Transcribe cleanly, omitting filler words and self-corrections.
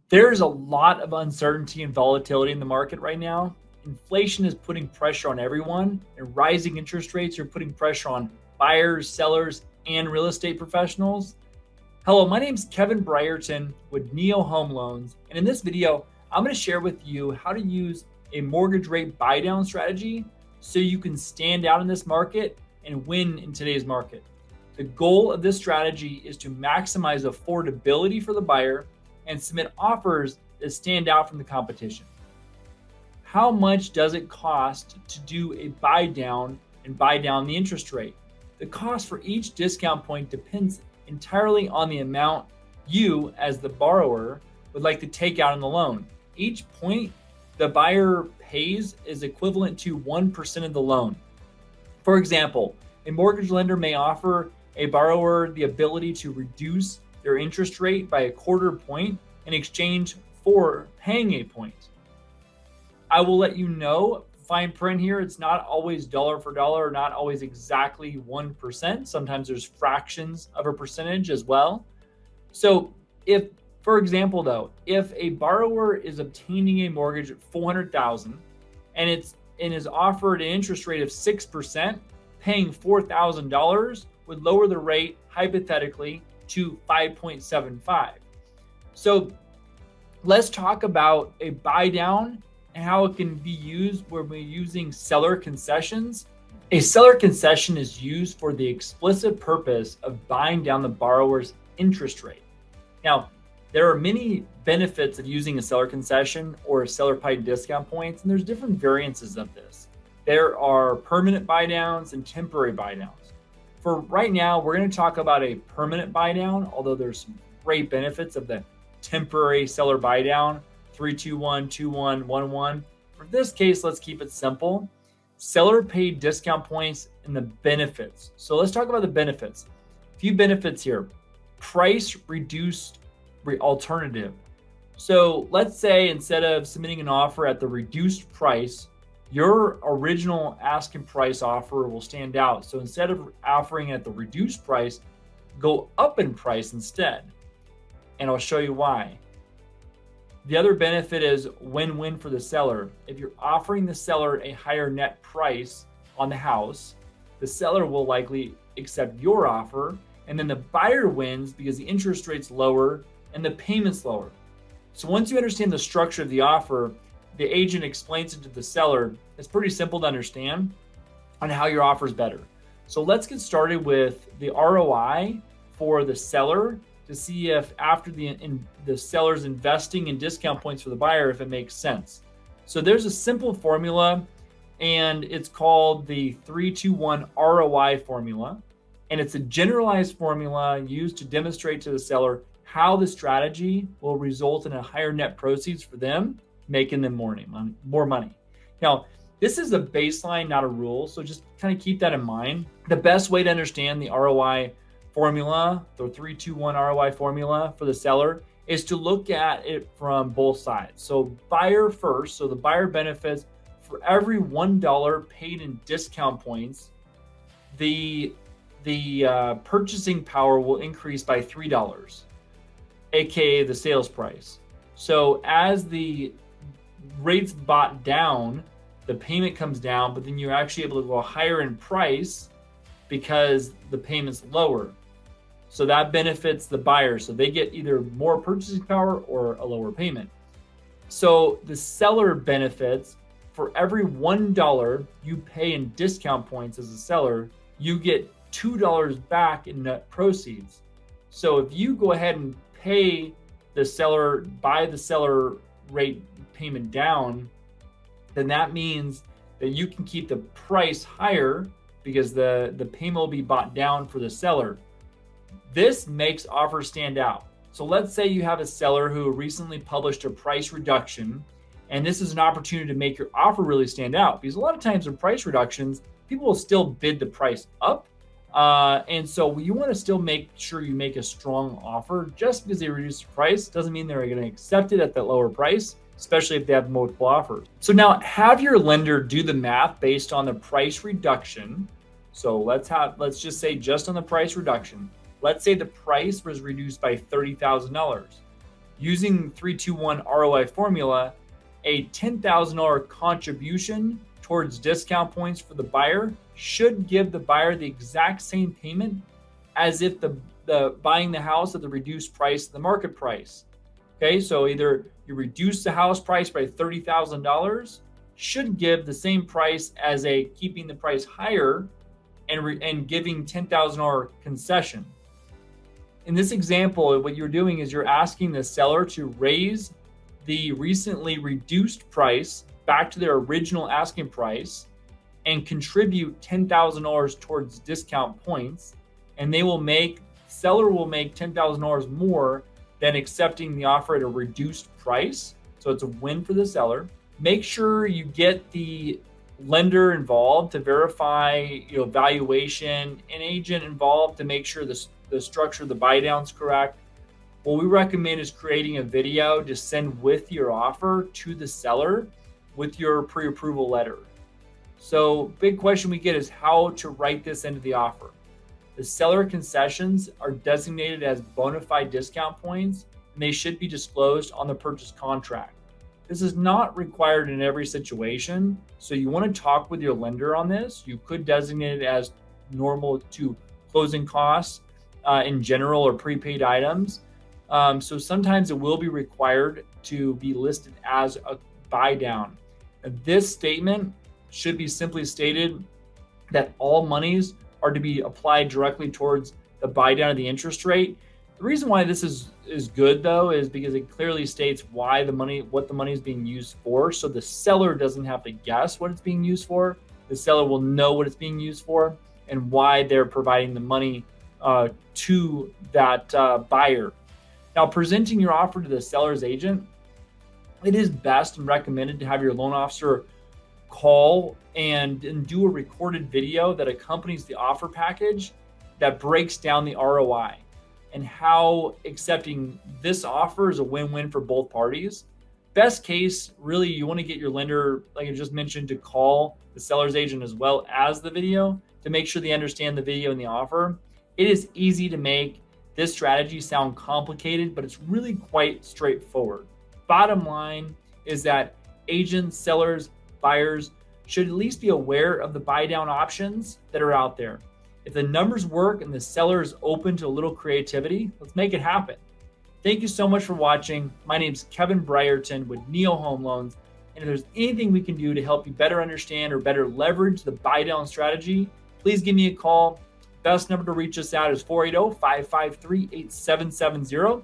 There's a lot of uncertainty and volatility in the market right now. Inflation is putting pressure on everyone, and rising interest rates are putting pressure on buyers, sellers, and real estate professionals. Hello, my name is Kevin Brierton with Neo Home Loans, and in this video, I'm going to share with you how to use a mortgage rate buy down strategy so you can stand out in this market and win in today's market. The goal of this strategy is to maximize affordability for the buyer and submit offers that stand out from the competition. How much does it cost to do a buy down and buy down the interest rate? The cost for each discount point depends entirely on the amount you, as the borrower, would like to take out on the loan. Each point the buyer pays is equivalent to 1% of the loan. For example, a mortgage lender may offer a borrower the ability to reduce their interest rate by a quarter point in exchange for paying a point. I will let you know, fine print here, it's not always dollar for dollar, not always exactly 1%. Sometimes there's fractions of a percentage as well. So if, for example though, if a borrower is obtaining a mortgage at $400,000 and is offered an interest rate of 6%, paying $4,000 would lower the rate hypothetically to 5.75. So let's talk about a buy down and how it can be used when we're using seller concessions. A seller concession is used for the explicit purpose of buying down the borrower's interest rate. Now, there are many benefits of using a seller concession or a seller paid discount points, and there's different variances of this. There are permanent buy downs and temporary buy downs. For right now, we're going to talk about a permanent buy down, although there's some great benefits of the temporary seller buy down, 3-2-1, 2-1, 1-1. For this case, let's keep it simple. Seller paid discount points and the benefits. So let's talk about the benefits. A few benefits here. Price reduced alternative. So let's say instead of submitting an offer at the reduced price, your original asking price offer will stand out. So instead of offering at the reduced price, go up in price instead. And I'll show you why. The other benefit is win-win for the seller. If you're offering the seller a higher net price on the house, the seller will likely accept your offer, and then the buyer wins because the interest rate's lower and the payment's lower. So once you understand the structure of the offer, the agent explains it to the seller. It's pretty simple to understand on how your offer is better. So let's get started with the ROI for the seller to see if after the seller's investing in discount points for the buyer, if it makes sense. So there's a simple formula, and it's called the 3-2-1 ROI formula. And it's a generalized formula used to demonstrate to the seller how the strategy will result in a higher net proceeds for them, making them more money. Now, this is a baseline, not a rule, so just kind of keep that in mind. The best way to understand the ROI formula, the 3-2-1 ROI formula for the seller, is to look at it from both sides. So buyer first, so the buyer benefits for every $1 paid in discount points, the purchasing power will increase by $3, aka the sales price. So as the rates bought down, the payment comes down, but then you're actually able to go higher in price because the payment's lower. So that benefits the buyer. So they get either more purchasing power or a lower payment. So the seller benefits for every $1 you pay in discount points as a seller, you get $2 back in net proceeds. So if you go ahead and pay the seller, buy the seller rate payment down, then that means that you can keep the price higher because the payment will be bought down for the seller. This makes offers stand out. So let's say you have a seller who recently published a price reduction, and this is an opportunity to make your offer really stand out, because a lot of times with price reductions, people will still bid the price up. And so you want to still make sure you make a strong offer. Just because they reduce the price doesn't mean they're going to accept it at that lower price, especially if they have multiple offers. So now have your lender do the math based on the price reduction. So let's just say just on the price reduction. Let's say the price was reduced by $30,000. Using 3-2-1 ROI formula, a $10,000 contribution towards discount points for the buyer should give the buyer the exact same payment as if the buying the house at the reduced price, the market price. Okay, so either you reduce the house price by $30,000, should give the same price as a keeping the price higher and giving $10,000 concession. In this example, what you're doing is you're asking the seller to raise the recently reduced price back to their original asking price and contribute $10,000 towards discount points, and seller will make $10,000 more than accepting the offer at a reduced price. So it's a win for the seller. Make sure you get the lender involved to verify, valuation, an agent involved to make sure the structure of the buy down is correct. What we recommend is creating a video to send with your offer to the seller with your pre-approval letter. So big question we get is how to write this into the offer. The seller concessions are designated as bona fide discount points, and they should be disclosed on the purchase contract. This is not required in every situation, so you want to talk with your lender on this. You could designate it as normal to closing costs in general or prepaid items. So sometimes it will be required to be listed as a buy down. This statement should be simply stated that all monies are to be applied directly towards the buy down of the interest rate. The reason why this is good though is because it clearly states what the money is being used for. So the seller doesn't have to guess what it's being used for. The seller will know what it's being used for and why they're providing the money to that buyer. Now, presenting your offer to the seller's agent, it is best and recommended to have your loan officer call and do a recorded video that accompanies the offer package that breaks down the ROI and how accepting this offer is a win-win for both parties. Best case, really, you want to get your lender, like I just mentioned, to call the seller's agent as well as the video to make sure they understand the video and the offer. It is easy to make this strategy sound complicated, but it's really quite straightforward. Bottom line is that agents, sellers, buyers should at least be aware of the buy down options that are out there. If the numbers work and the seller is open to a little creativity, let's make it happen. Thank you so much for watching. My name is Kevin Brierton with Neo Home Loans. And if there's anything we can do to help you better understand or better leverage the buy down strategy, please give me a call. Best number to reach us out is 480-553-8770.